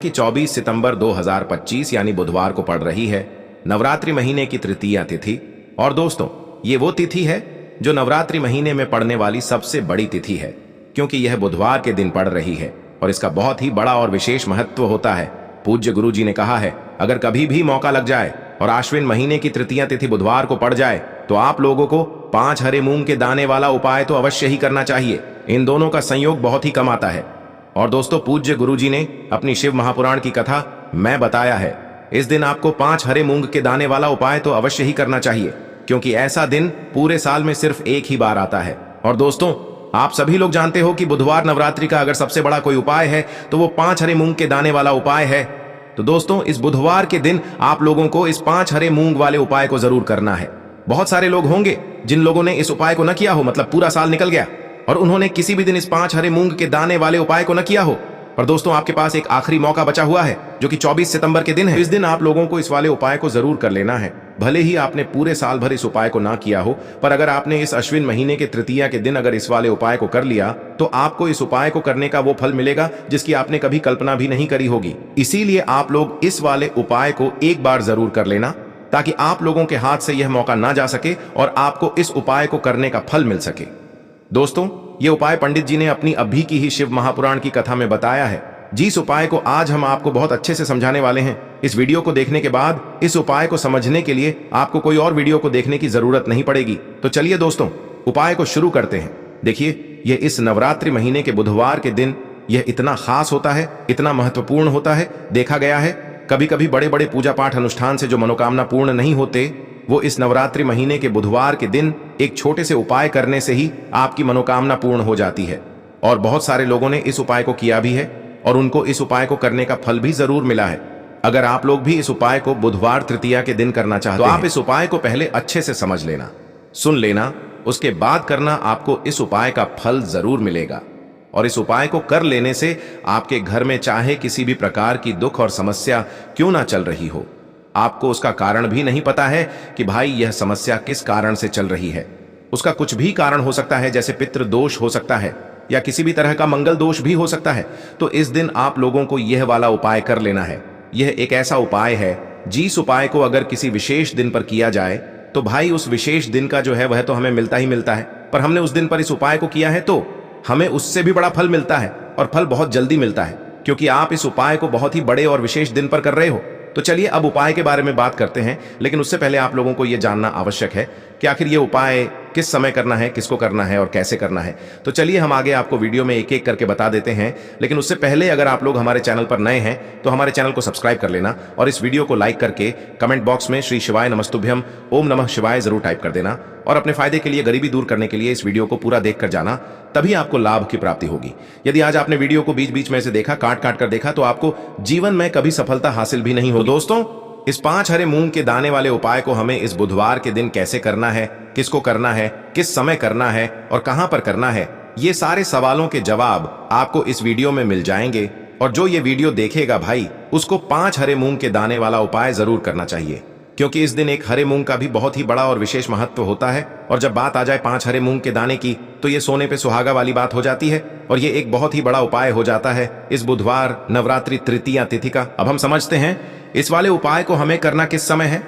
कि 24 सितंबर 2025 यानी बुधवार को पड़ रही है नवरात्रि महीने की तृतीया तिथि। और दोस्तों, ये वो तिथि है जो नवरात्रि महीने में पड़ने वाली सबसे बड़ी तिथि है, क्योंकि यह बुधवार के दिन पड़ रही है और इसका बहुत ही बड़ा और विशेष महत्व होता है। पूज्य गुरु जी ने कहा है, अगर कभी भी मौका लग जाए और आश्विन महीने की तृतीया तिथि बुधवार को पड़ जाए तो आप लोगों को 5 हरे मूंग के दाने वाला उपाय तो अवश्य ही करना चाहिए। इन दोनों का संयोग बहुत ही कम आता है। और दोस्तों, पूज्य गुरुजी ने अपनी शिव महापुराण की कथा मैं बताया है। इस दिन आपको 5 हरे मूंग के दाने वाला उपाय तो अवश्य ही करना चाहिए, क्योंकि ऐसा दिन पूरे साल में सिर्फ एक ही बार आता है। और दोस्तों, आप सभी लोग जानते हो कि बुधवार नवरात्रि का अगर सबसे बड़ा कोई उपाय है तो वो 5 हरे मूंग के दाने वाला उपाय है। तो दोस्तों, इस बुधवार के दिन आप लोगों को इस 5 हरे मूंग वाले उपाय को जरूर करना है। बहुत सारे लोग होंगे जिन लोगों ने इस उपाय को न किया हो, मतलब पूरा साल निकल गया और उन्होंने किसी भी दिन इस 5 हरे मूंग के दाने वाले उपाय को न किया हो। पर दोस्तों, आपके पास एक आखिरी मौका बचा हुआ है, जो कि 24 सितंबर के दिन है। इस दिन आप लोगों को इस वाले उपाय को जरूर कर लेना है। भले ही आपने पूरे साल भर इस उपाय को ना किया हो, पर अगर आपने इस अश्विन महीने के तृतीया के दिन अगर इस वाले उपाय को कर लिया तो आपको इस उपाय को करने का वो फल मिलेगा जिसकी आपने कभी कल्पना भी नहीं करी होगी। इसीलिए आप लोग इस वाले उपाय को एक बार जरूर कर लेना, ताकि आप लोगों के हाथ से यह मौका ना जा सके और आपको इस उपाय को करने का फल मिल सके। दोस्तों, ये उपाय पंडित जी ने अपनी अभी की ही शिव महापुराण की कथा में बताया है। जिस उपाय को आज हम आपको बहुत अच्छे से समझाने वाले हैं, इस वीडियो को देखने के बाद इस उपाय को समझने के लिए आपको कोई और वीडियो को देखने की जरूरत नहीं पड़ेगी। तो चलिए दोस्तों, उपाय को शुरू करते हैं। देखिए, यह इस नवरात्रि महीने के बुधवार के दिन यह इतना खास होता है, इतना महत्वपूर्ण होता है। देखा गया है कभी कभी बड़े बड़े पूजा पाठ अनुष्ठान से जो मनोकामना पूर्ण नहीं होते, वो इस नवरात्रि महीने के बुधवार के दिन एक छोटे से उपाय करने से ही आपकी मनोकामना पूर्ण हो जाती है। और बहुत सारे लोगों ने इस उपाय को किया भी है और उनको इस उपाय को करने का फल भी जरूर मिला है। अगर आप लोग भी इस उपाय को बुधवार तृतीया के दिन करना चाहते हैं तो आप इस उपाय को पहले अच्छे से समझ लेना, सुन लेना, उसके बाद करना। आपको इस उपाय का फल जरूर मिलेगा। और इस उपाय को कर लेने से आपके घर में चाहे किसी भी प्रकार की दुख और समस्या क्यों ना चल रही हो, आपको उसका कारण भी नहीं पता है कि भाई यह समस्या किस कारण से चल रही है। उसका कुछ भी कारण हो सकता है, जैसे पितृ दोष हो सकता है या किसी भी तरह का मंगल दोष भी हो सकता है। तो इस दिन आप लोगों को यह वाला उपाय कर लेना है। यह एक ऐसा उपाय है जिस उपाय को अगर किसी विशेष दिन पर किया जाए तो भाई उस विशेष दिन का जो है वह तो हमें मिलता ही मिलता है, पर हमने उस दिन पर इस उपाय को किया है तो हमें उससे भी बड़ा फल मिलता है और फल बहुत जल्दी मिलता है, क्योंकि आप इस उपाय को बहुत ही बड़े और विशेष दिन पर कर रहे हो। तो चलिए अब उपाय के बारे में बात करते हैं, लेकिन उससे पहले आप लोगों को यह जानना आवश्यक है कि आखिर यह उपाय किस समय करना है, किसको करना है और कैसे करना है। तो चलिए हम आगे आपको वीडियो में एक एक करके बता देते हैं, लेकिन उससे पहले अगर आप लोग हमारे चैनल पर नए हैं तो हमारे चैनल को सब्सक्राइब कर लेना और इस वीडियो को लाइक करके कमेंट बॉक्स में श्री शिवाय नमस्तुभ्यम ओम नमः शिवाय जरूर टाइप कर देना। और अपने फायदे के लिए, गरीबी दूर करने के लिए इस वीडियो को पूरा देखकर जाना, तभी आपको लाभ की प्राप्ति होगी। यदि आज आपने वीडियो को बीच बीच में से देखा, काट काट कर देखा, तो आपको जीवन में कभी सफलता हासिल भी नहीं हो। दोस्तों, इस 5 हरे मूंग के दाने वाले उपाय को हमें इस बुधवार के दिन कैसे करना है, किसको करना है, किस समय करना है और कहां पर करना है, ये सारे सवालों के जवाब आपको इस वीडियो में मिल जाएंगे। और जो ये वीडियो देखेगा भाई, उसको 5 हरे मूंग के दाने वाला उपाय जरूर करना चाहिए, क्योंकि इस दिन एक हरे मूंग का भी बहुत ही बड़ा और विशेष महत्व होता है। और जब बात आ जाए 5 हरे मूंग के दाने की, तो ये सोने पे सुहागा वाली बात हो जाती है और ये एक बहुत ही बड़ा उपाय हो जाता है इस बुधवार नवरात्रि तृतीया तिथि का। अब हम समझते हैं इस वाले उपाय को हमें करना किस समय है।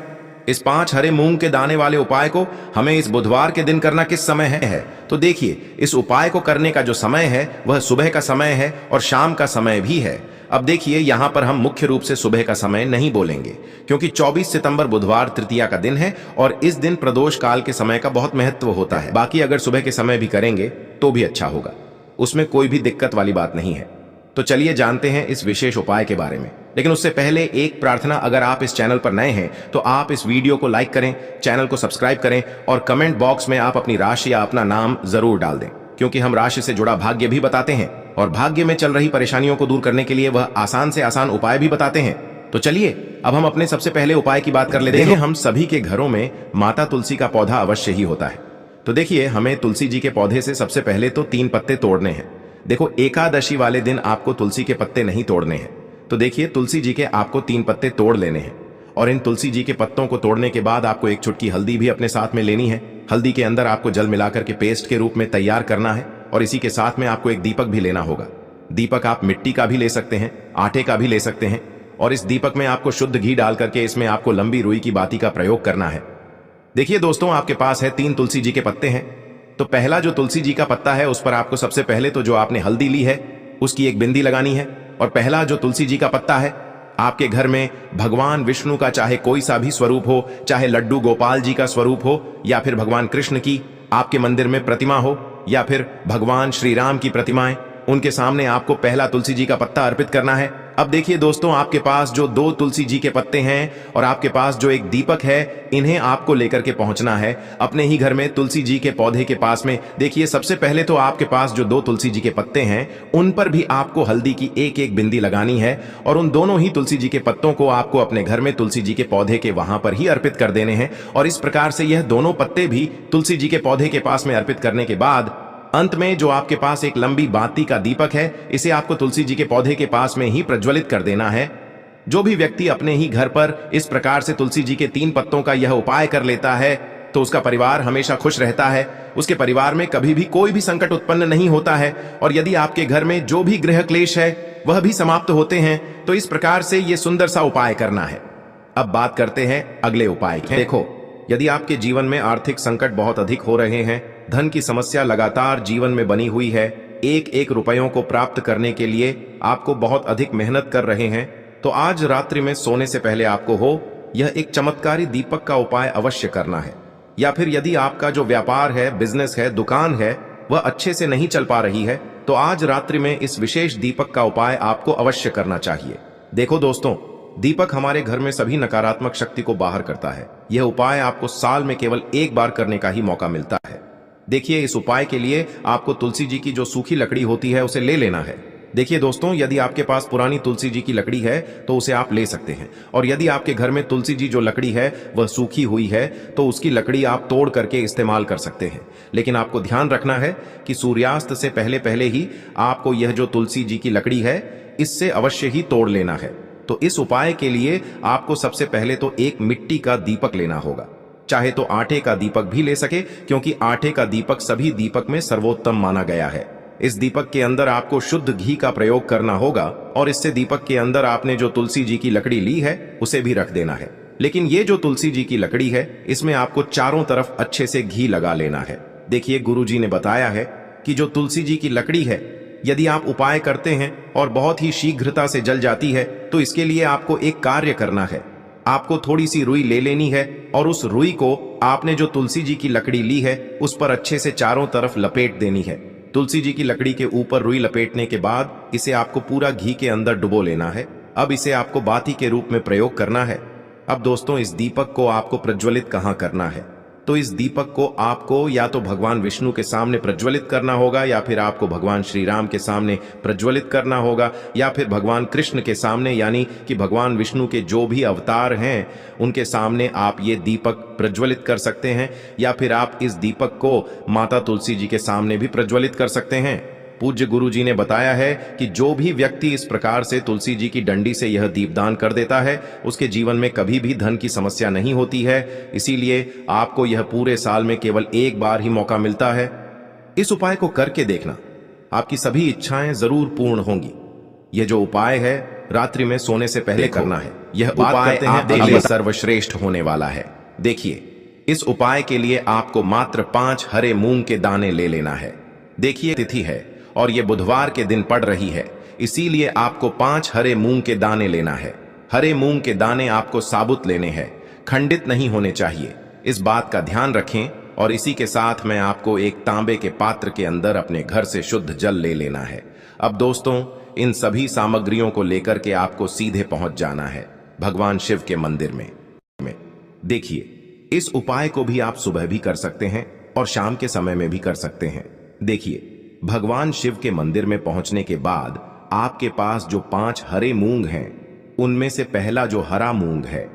इस 5 हरे मूंग के दाने वाले उपाय को हमें इस बुधवार के दिन करना किस समय है। तो देखिए, इस उपाय को करने का जो समय है वह सुबह का समय है और शाम का समय भी है। अब देखिए, यहां पर हम मुख्य रूप से सुबह का समय नहीं बोलेंगे, क्योंकि 24 सितंबर बुधवार तृतीया का दिन है और इस दिन प्रदोष काल के समय का बहुत महत्व होता है। बाकी अगर सुबह के समय भी करेंगे तो भी अच्छा होगा, उसमें कोई भी दिक्कत वाली बात नहीं है। तो चलिए जानते हैं इस विशेष उपाय के बारे में। लेकिन उससे पहले एक प्रार्थना, अगर आप इस चैनल पर नए हैं तो आप इस वीडियो को लाइक करें, चैनल को सब्सक्राइब करें और कमेंट बॉक्स में आप अपनी राशि या अपना नाम जरूर डाल दें, क्योंकि हम राशि से जुड़ा भाग्य भी बताते हैं और भाग्य में चल रही परेशानियों को दूर करने के लिए वह आसान से आसान उपाय भी बताते हैं। तो चलिए अब हम अपने सबसे पहले उपाय की बात कर लेते हैं। हम सभी के घरों में माता तुलसी का पौधा अवश्य ही होता है। तो देखिए, हमें तुलसी जी के पौधे से सबसे पहले तो 3 पत्ते तोड़ने हैं। देखो, एकादशी वाले दिन आपको तुलसी के पत्ते नहीं तोड़ने हैं। तो देखिए, तुलसी जी के आपको 3 पत्ते तोड़ लेने हैं और इन तुलसी जी के पत्तों को तोड़ने के बाद आपको एक चुटकी हल्दी भी अपने साथ में लेनी है। हल्दी के अंदर आपको जल मिलाकर के पेस्ट के रूप में तैयार करना है और इसी के साथ में आपको एक दीपक भी लेना होगा। दीपक आप मिट्टी का भी ले सकते हैं, आटे का भी ले सकते हैं, और इस दीपक में आपको शुद्ध घी डाल करके इसमें आपको लंबी रुई की बाती का प्रयोग करना है। देखिए दोस्तों, आपके पास है 3 तुलसी जी के पत्ते हैं। तो पहला जो तुलसी जी का पत्ता है उस पर आपको सबसे पहले तो जो आपने हल्दी ली है उसकी एक बिंदी लगानी है। और पहला जो तुलसी जी का पत्ता है, आपके घर में भगवान विष्णु का चाहे कोई सा भी स्वरूप हो, चाहे लड्डू गोपाल जी का स्वरूप हो, या फिर भगवान कृष्ण की आपके मंदिर में प्रतिमा हो, या फिर भगवान श्री राम की प्रतिमाएं, उनके सामने आपको पहला तुलसी जी का पत्ता अर्पित करना है। अब देखिए दोस्तों, आपके पास जो 2 तुलसी जी के पत्ते हैं और आपके पास जो एक दीपक है, इन्हें आपको लेकर के पहुंचना है अपने ही घर में तुलसी जी के पौधे के पास में। देखिए, सबसे पहले तो आपके पास जो 2 तुलसी जी के पत्ते हैं उन पर भी आपको हल्दी की एक एक बिंदी लगानी है, और उन दोनों ही तुलसी जी के पत्तों को आपको अपने घर में तुलसी जी के पौधे के वहां पर ही अर्पित कर देने हैं। और इस प्रकार से यह दोनों पत्ते भी तुलसी जी के पौधे के पास में अर्पित करने के बाद अंत में जो आपके पास एक लंबी बाती का दीपक है, इसे आपको तुलसी जी के पौधे के पास में ही प्रज्वलित कर देना है। जो भी व्यक्ति अपने ही घर पर इस प्रकार से तुलसी जी के 3 पत्तों का यह उपाय कर लेता है तो उसका परिवार हमेशा खुश रहता है, उसके परिवार में कभी भी कोई भी संकट उत्पन्न नहीं होता है, और यदि आपके घर में जो भी गृह क्लेश है वह भी समाप्त होते हैं। तो इस प्रकार से यह सुंदर सा उपाय करना है। अब बात करते हैं अगले उपाय की। देखो, यदि आपके जीवन में आर्थिक संकट बहुत अधिक हो रहे हैं, धन की समस्या लगातार जीवन में बनी हुई है, एक एक रुपयों को प्राप्त करने के लिए आपको बहुत अधिक मेहनत कर रहे हैं, तो आज रात्रि में सोने से पहले आपको हो यह एक चमत्कारी दीपक का उपाय अवश्य करना है। या फिर यदि आपका जो व्यापार है, बिजनेस है, दुकान है, वह अच्छे से नहीं चल पा रही है, तो आज रात्रि में इस विशेष दीपक का उपाय आपको अवश्य करना चाहिए। देखो दोस्तों, दीपक हमारे घर में सभी नकारात्मक शक्ति को बाहर करता है। यह उपाय आपको साल में केवल एक बार करने का ही मौका मिलता है। देखिए, इस उपाय के लिए आपको तुलसी जी की जो सूखी लकड़ी होती है उसे ले लेना है। देखिए दोस्तों, यदि आपके पास पुरानी तुलसी जी की लकड़ी है तो उसे आप ले सकते हैं, और यदि आपके घर में तुलसी जी जो लकड़ी है वह सूखी हुई है तो उसकी लकड़ी आप तोड़ करके इस्तेमाल कर सकते हैं। लेकिन आपको ध्यान रखना है कि सूर्यास्त से पहले पहले ही आपको यह जो तुलसी जी की लकड़ी है इससे अवश्य ही तोड़ लेना है। तो इस उपाय के लिए आपको सबसे पहले तो एक मिट्टी का दीपक लेना होगा, चाहे तो आटे का दीपक भी ले सके, क्योंकि आटे का दीपक सभी दीपक में सर्वोत्तम माना गया है। इस दीपक के अंदर आपको शुद्ध घी का प्रयोग करना होगा, और इससे दीपक के अंदर आपने जो तुलसी जी की लकड़ी ली है उसे भी रख देना है। लेकिन ये जो तुलसी जी की लकड़ी है इसमें आपको चारों तरफ अच्छे से घी लगा लेना है। देखिए, गुरु जी ने बताया है कि जो तुलसी जी की लकड़ी है, यदि आप उपाय करते हैं और बहुत ही शीघ्रता से जल जाती है, तो इसके लिए आपको एक कार्य करना है। आपको थोड़ी सी रुई ले लेनी है, और उस रुई को आपने जो तुलसी जी की लकड़ी ली है उस पर अच्छे से चारों तरफ लपेट देनी है। तुलसी जी की लकड़ी के ऊपर रुई लपेटने के बाद इसे आपको पूरा घी के अंदर डुबो लेना है। अब इसे आपको बाती के रूप में प्रयोग करना है। अब दोस्तों, इस दीपक को आपको प्रज्वलित कहाँ करना है? तो इस दीपक को आपको या तो भगवान विष्णु के सामने प्रज्वलित करना होगा, या फिर आपको भगवान श्री राम के सामने प्रज्वलित करना होगा, या फिर भगवान कृष्ण के सामने, यानी कि भगवान विष्णु के जो भी अवतार हैं उनके सामने आप ये दीपक प्रज्वलित कर सकते हैं। या फिर आप इस दीपक को माता तुलसी जी के सामने भी प्रज्वलित कर सकते हैं। पूज्य गुरु जी ने बताया है कि जो भी व्यक्ति इस प्रकार से तुलसी जी की डंडी से यह दीपदान कर देता है उसके जीवन में कभी भी धन की समस्या नहीं होती है। इसीलिए आपको यह पूरे साल में केवल एक बार ही मौका मिलता है। इस उपाय को करके देखना, आपकी सभी इच्छाएं जरूर पूर्ण होंगी। यह जो उपाय है रात्रि में सोने से पहले करना है। यह उपाय आपके लिए सर्वश्रेष्ठ होने वाला है। देखिए, इस उपाय के लिए आपको मात्र 5 हरे मूंग के दाने ले लेना है। देखिए, तिथि है और ये बुधवार के दिन पड़ रही है, इसीलिए आपको 5 हरे मूंग के दाने लेना है। हरे मूंग के दाने आपको साबुत लेने हैं, खंडित नहीं होने चाहिए। इस बात का ध्यान रखें। और इसी के साथ मैं आपको एक तांबे के पात्र के अंदर अपने घर से शुद्ध जल ले लेना है। अब दोस्तों, इन सभी सामग्रियों को लेकर के आपको सीधे पहुंच जाना है भगवान शिव के मंदिर में। देखिए, इस उपाय को भी आप सुबह भी कर सकते हैं और शाम के समय में भी कर सकते हैं। देखिए, भगवान शिव के मंदिर में पहुंचने के बाद आपके पास जो 5 हरे मूंग हैं, उनमें से पहला जो हरा मूंग है,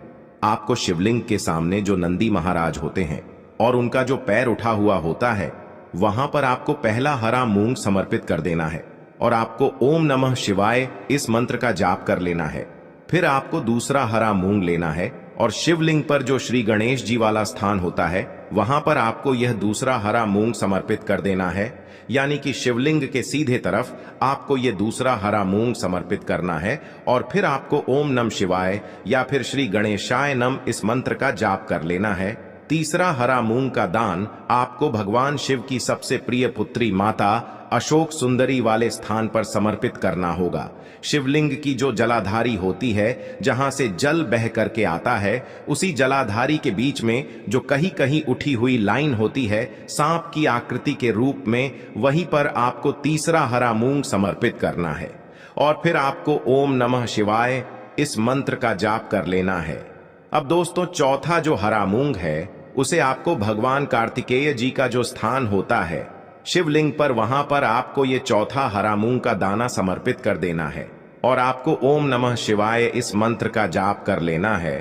आपको शिवलिंग के सामने जो नंदी महाराज होते हैं और उनका जो पैर उठा हुआ होता है, वहां पर आपको पहला हरा मूंग समर्पित कर देना है और आपको ओम नमः शिवाय इस मंत्र का जाप कर लेना है। फिर आपको दूसरा हरा मूंग लेना है और शिवलिंग पर जो श्री गणेश जी वाला स्थान होता है वहां पर आपको यह दूसरा हरा मूंग समर्पित कर देना है, यानी कि शिवलिंग के सीधे तरफ आपको यह दूसरा हरा मूंग समर्पित करना है। और फिर आपको ओम नमः शिवाय या फिर श्री गणेशाय नमः इस मंत्र का जाप कर लेना है। तीसरा हरा मूंग का दान आपको भगवान शिव की सबसे प्रिय पुत्री माता अशोक सुंदरी वाले स्थान पर समर्पित करना होगा। शिवलिंग की जो जलाधारी होती है, जहां से जल बह करके आता है, उसी जलाधारी के बीच में जो कहीं कहीं उठी हुई लाइन होती है सांप की आकृति के रूप में, वहीं पर आपको तीसरा हरा मूंग समर्पित करना है। और फिर आपको ओम नमः शिवाय इस मंत्र का जाप कर लेना है। अब दोस्तों, चौथा जो हरा मूंग है उसे आपको भगवान कार्तिकेय जी का जो स्थान होता है शिवलिंग पर, वहां पर आपको ये चौथा हरा मूंग का दाना समर्पित कर देना है और आपको ओम नमः शिवाय इस मंत्र का जाप कर लेना है।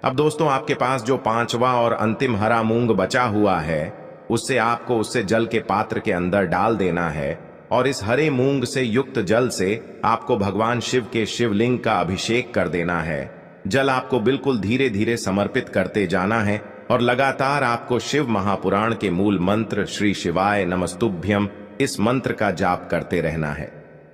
अब दोस्तों, आपके पास जो पांचवा और अंतिम हरा मूंग बचा हुआ है उससे जल के पात्र के अंदर डाल देना है और इस हरे मूंग से युक्त जल से आपको भगवान शिव के शिवलिंग का अभिषेक कर देना है। जल आपको बिल्कुल धीरे धीरे समर्पित करते जाना है और लगातार आपको शिव महापुराण के मूल मंत्र श्री शिवाय नमस्तुभ्यम इस मंत्र का जाप करते रहना है।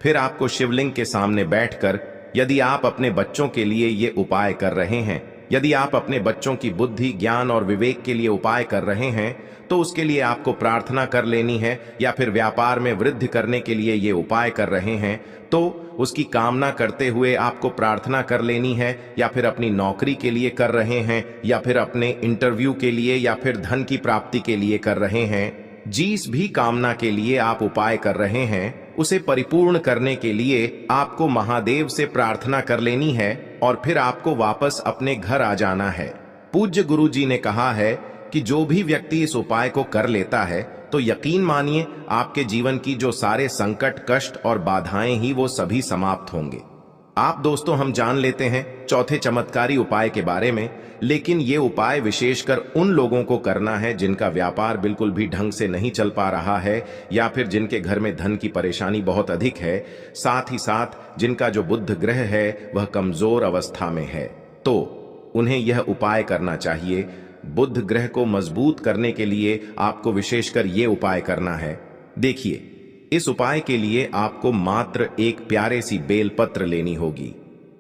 फिर आपको शिवलिंग के सामने बैठकर, यदि आप अपने बच्चों के लिए ये उपाय कर रहे हैं, यदि आप अपने बच्चों की बुद्धि, ज्ञान और विवेक के लिए उपाय कर रहे हैं, तो उसके लिए आपको प्रार्थना कर लेनी है। या फिर व्यापार में वृद्धि करने के लिए ये उपाय कर रहे हैं तो उसकी कामना करते हुए आपको प्रार्थना कर लेनी है। या फिर अपनी नौकरी के लिए कर रहे हैं, या फिर अपने इंटरव्यू के लिए, या फिर धन की प्राप्ति के लिए कर रहे हैं, जिस भी कामना के लिए आप उपाय कर रहे हैं उसे परिपूर्ण करने के लिए आपको महादेव से प्रार्थना कर लेनी है और फिर आपको वापस अपने घर आ जाना है। पूज्य गुरु जी ने कहा है कि जो भी व्यक्ति इस उपाय को कर लेता है तो यकीन मानिए आपके जीवन की जो सारे संकट, कष्ट और बाधाएं ही वो सभी समाप्त होंगे। आप दोस्तों, हम जान लेते हैं चौथे चमत्कारी उपाय के बारे में, लेकिन ये उपाय विशेषकर उन लोगों को करना है जिनका व्यापार बिल्कुल भी ढंग से नहीं चल पा रहा है, या फिर जिनके घर में धन की परेशानी बहुत अधिक है, साथ ही साथ जिनका जो बुध ग्रह है वह कमजोर अवस्था में है, तो उन्हें यह उपाय करना चाहिए। बुध ग्रह को मजबूत करने के लिए आपको विशेषकर ये उपाय करना है। देखिए, इस उपाय के लिए आपको मात्र एक प्यारे सी बेलपत्र लेनी होगी।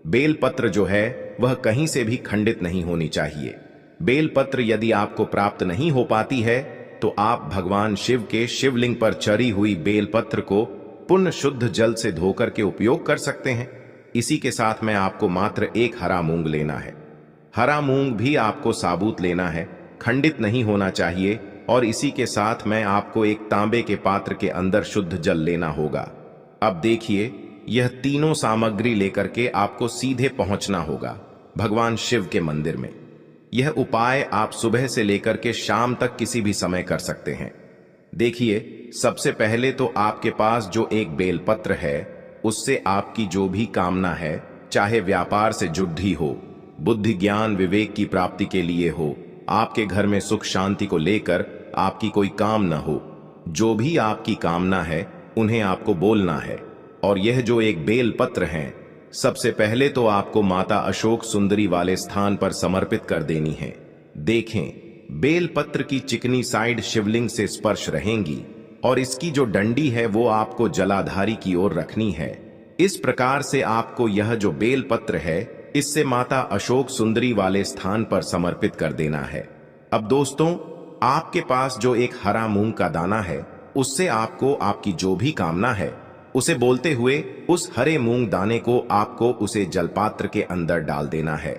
बेलपत्र जो है वह कहीं से भी खंडित नहीं होनी चाहिए। बेलपत्र यदि आपको प्राप्त नहीं हो पाती है तो आप भगवान शिव के शिवलिंग पर चढ़ी हुई बेलपत्र को पुण्य शुद्ध जल से धोकर के उपयोग कर सकते हैं। इसी के साथ में आपको मात्र एक हरा मूंग लेना है। हरा मूंग भी आपको साबुत लेना है, खंडित नहीं होना चाहिए। और इसी के साथ में आपको एक तांबे के पात्र के अंदर शुद्ध जल लेना होगा। अब देखिए, यह तीनों सामग्री लेकर के आपको सीधे पहुंचना होगा भगवान शिव के मंदिर में। यह उपाय आप सुबह से लेकर के शाम तक किसी भी समय कर सकते हैं। देखिए, सबसे पहले तो आपके पास जो एक बेलपत्र है उससे आपकी जो भी कामना है, चाहे व्यापार से जुड़ी हो, बुद्धि ज्ञान विवेक की प्राप्ति के लिए हो, आपके घर में सुख शांति को लेकर आपकी कोई काम न हो, जो भी आपकी कामना है उन्हें आपको बोलना है। और यह जो एक बेल पत्र है, सबसे पहले तो आपको माता अशोक सुंदरी वाले स्थान पर समर्पित कर देनी है। देखें, बेल पत्र की चिकनी साइड शिवलिंग से स्पर्श रहेंगी और इसकी जो डंडी है वो आपको जलाधारी की ओर रखनी है। इस प्रकार से आपको यह जो बेल पत्र है इससे माता अशोक सुंदरी वाले स्थान पर समर्पित कर देना है। अब दोस्तों, आपके पास जो एक हरा मूंग का दाना है उससे आपको आपकी जो भी कामना है उसे बोलते हुए उस हरे मूंग दाने को आपको उसे जलपात्र के अंदर डाल देना है।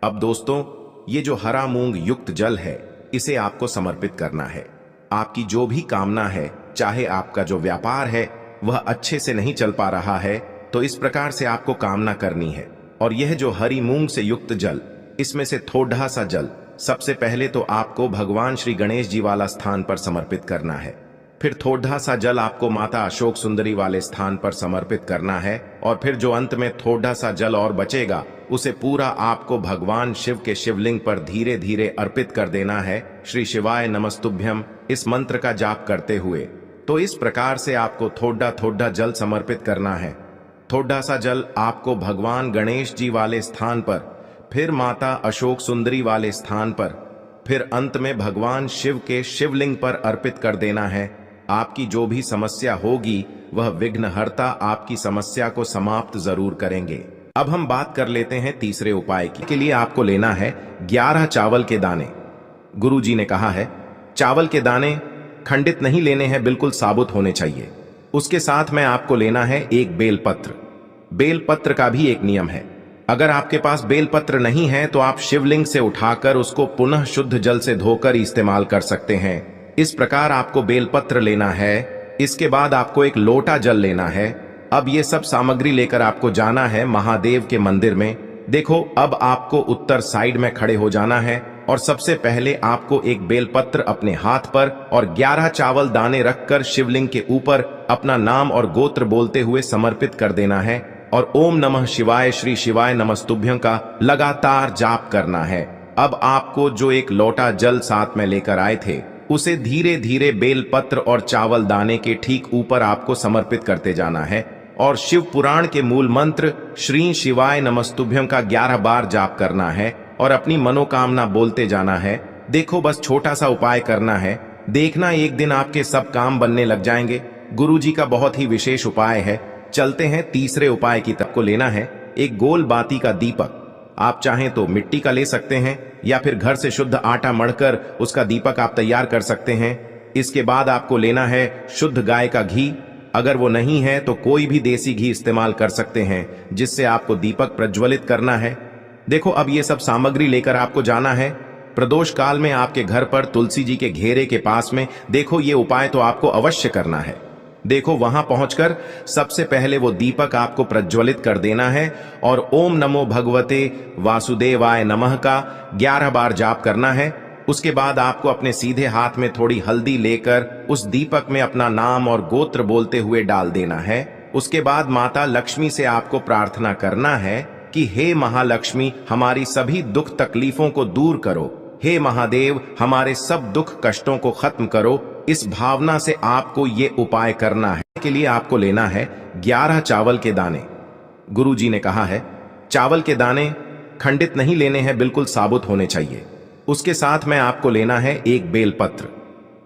अब दोस्तों, ये जो हरा मूंग युक्त जल है इसे आपको समर्पित करना है। आपकी जो भी कामना है, चाहे आपका जो व्यापार है वह अच्छे से नहीं चल पा रहा है, तो इस प्रकार से आपको कामना करनी है। और यह जो हरी मूंग से युक्त जल, इसमें से थोड़ा सा जल सबसे पहले तो आपको भगवान श्री गणेश जी वाला स्थान पर समर्पित करना है। फिर थोड़ा सा जल आपको माता अशोक सुंदरी वाले स्थान पर समर्पित करना है। और फिर जो अंत में थोड़ा सा जल और बचेगा उसे पूरा आपको भगवान शिव के शिवलिंग पर धीरे धीरे अर्पित कर देना है, श्री शिवाय नमस्तुभ्यम इस मंत्र का जाप करते हुए। तो इस प्रकार से आपको थोड़ा थोड़ा जल समर्पित करना है। थोड़ा सा जल आपको भगवान गणेश जी वाले स्थान पर, फिर माता अशोक सुंदरी वाले स्थान पर, फिर अंत में भगवान शिव के शिवलिंग पर अर्पित कर देना है। आपकी जो भी समस्या होगी वह विघ्नहर्ता आपकी समस्या को समाप्त जरूर करेंगे। अब हम बात कर लेते हैं तीसरे उपाय की। के लिए आपको लेना है 11 चावल के दाने। गुरु जी ने कहा है चावल के दाने खंडित नहीं लेने हैं, बिल्कुल साबुत होने चाहिए। उसके साथ में आपको लेना है एक बेलपत्र। बेलपत्र का भी एक नियम है, अगर आपके पास बेलपत्र नहीं है तो आप शिवलिंग से उठाकर उसको पुनः शुद्ध जल से धोकर इस्तेमाल कर सकते हैं। इस प्रकार आपको बेलपत्र लेना है। इसके बाद आपको एक लोटा जल लेना है। अब ये सब सामग्री लेकर आपको जाना है महादेव के मंदिर में। देखो, अब आपको उत्तर साइड में खड़े हो जाना है और सबसे पहले आपको एक बेलपत्र अपने हाथ पर और 11 चावल दाने रखकर शिवलिंग के ऊपर अपना नाम और गोत्र बोलते हुए समर्पित कर देना है और ओम नमः शिवाय श्री शिवाय नमस्तुभ्यं का लगातार जाप करना है। अब आपको जो एक लोटा जल साथ में लेकर आए थे उसे धीरे धीरे बेलपत्र और चावल दाने के ठीक ऊपर आपको समर्पित करते जाना है और शिव पुराण के मूल मंत्र श्री शिवाय नमस्तुभ्यं का 11 बार जाप करना है और अपनी मनोकामना बोलते जाना है। देखो, बस छोटा सा उपाय करना है, देखना एक दिन आपके सब काम बनने लग जाएंगे। गुरु जी का बहुत ही विशेष उपाय है। चलते हैं तीसरे उपाय की तरफ। को लेना है एक गोल बाती का दीपक। आप चाहें तो मिट्टी का ले सकते हैं या फिर घर से शुद्ध आटा मढ़कर उसका दीपक आप तैयार कर सकते हैं। इसके बाद आपको लेना है शुद्ध गाय का घी। अगर वो नहीं है तो कोई भी देसी घी इस्तेमाल कर सकते हैं, जिससे आपको दीपक प्रज्वलित करना है। देखो, अब ये सब सामग्री लेकर आपको जाना है प्रदोष काल में आपके घर पर तुलसी जी के घेरे के पास में। देखो, ये उपाय तो आपको अवश्य करना है। देखो, वहां पहुंचकर सबसे पहले वो दीपक आपको प्रज्वलित कर देना है और ओम नमो भगवते वासुदेवाय नमः का 11 बार जाप करना है। उसके बाद आपको अपने सीधे हाथ में थोड़ी हल्दी लेकर उस दीपक में अपना नाम और गोत्र बोलते हुए डाल देना है। उसके बाद माता लक्ष्मी से आपको प्रार्थना करना है कि हे महालक्ष्मी, हमारी सभी दुख तकलीफों को दूर करो। हे महादेव, हमारे सब दुख कष्टों को खत्म करो। इस भावना से आपको ये उपाय करना है। के लिए आपको लेना है 11 चावल के दाने। गुरु जी ने कहा है चावल के दाने खंडित नहीं लेने हैं, बिल्कुल साबुत होने चाहिए। उसके साथ में आपको लेना है एक बेलपत्र।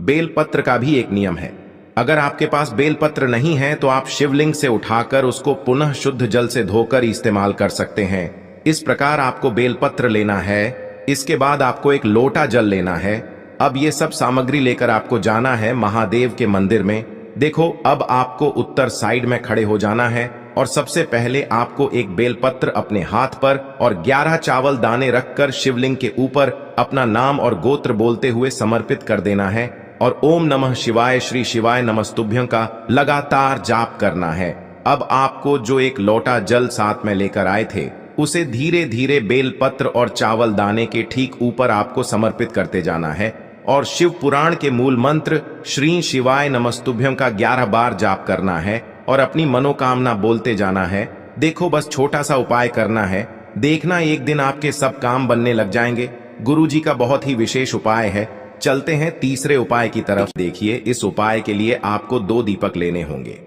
बेलपत्र का भी एक नियम है, अगर आपके पास बेलपत्र नहीं है तो आप शिवलिंग से उठाकर उसको पुनः शुद्ध जल से धोकर इस्तेमाल कर सकते हैं। इस प्रकार आपको बेलपत्र लेना है। इसके बाद आपको एक लोटा जल लेना है। अब ये सब सामग्री लेकर आपको जाना है महादेव के मंदिर में। देखो, अब आपको उत्तर साइड में खड़े हो जाना है और सबसे पहले आपको एक बेलपत्र अपने हाथ पर और 11 चावल दाने रखकर शिवलिंग के ऊपर अपना नाम और गोत्र बोलते हुए समर्पित कर देना है और ओम नमः शिवाय श्री शिवाय नमस्तुभ्यं का लगातार जाप करना है। अब आपको जो एक लोटा जल साथ में लेकर आए थे उसे धीरे धीरे बेलपत्र और चावल दाने के ठीक ऊपर आपको समर्पित करते जाना है और शिव पुराण के मूल मंत्र श्री शिवाय नमस्तुभ्यं का 11 बार जाप करना है और अपनी मनोकामना बोलते जाना है। देखो, बस छोटा सा उपाय करना है, देखना एक दिन आपके सब काम बनने लग जाएंगे। गुरु जी का बहुत ही विशेष उपाय है। चलते हैं तीसरे उपाय की तरफ। देखिए, इस उपाय के लिए आपको 2 दीपक लेने होंगे।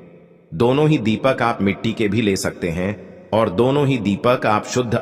दोनों ही दीपक आप मिट्टी के भी ले सकते हैं और दोनों ही दीपक आप शुद्ध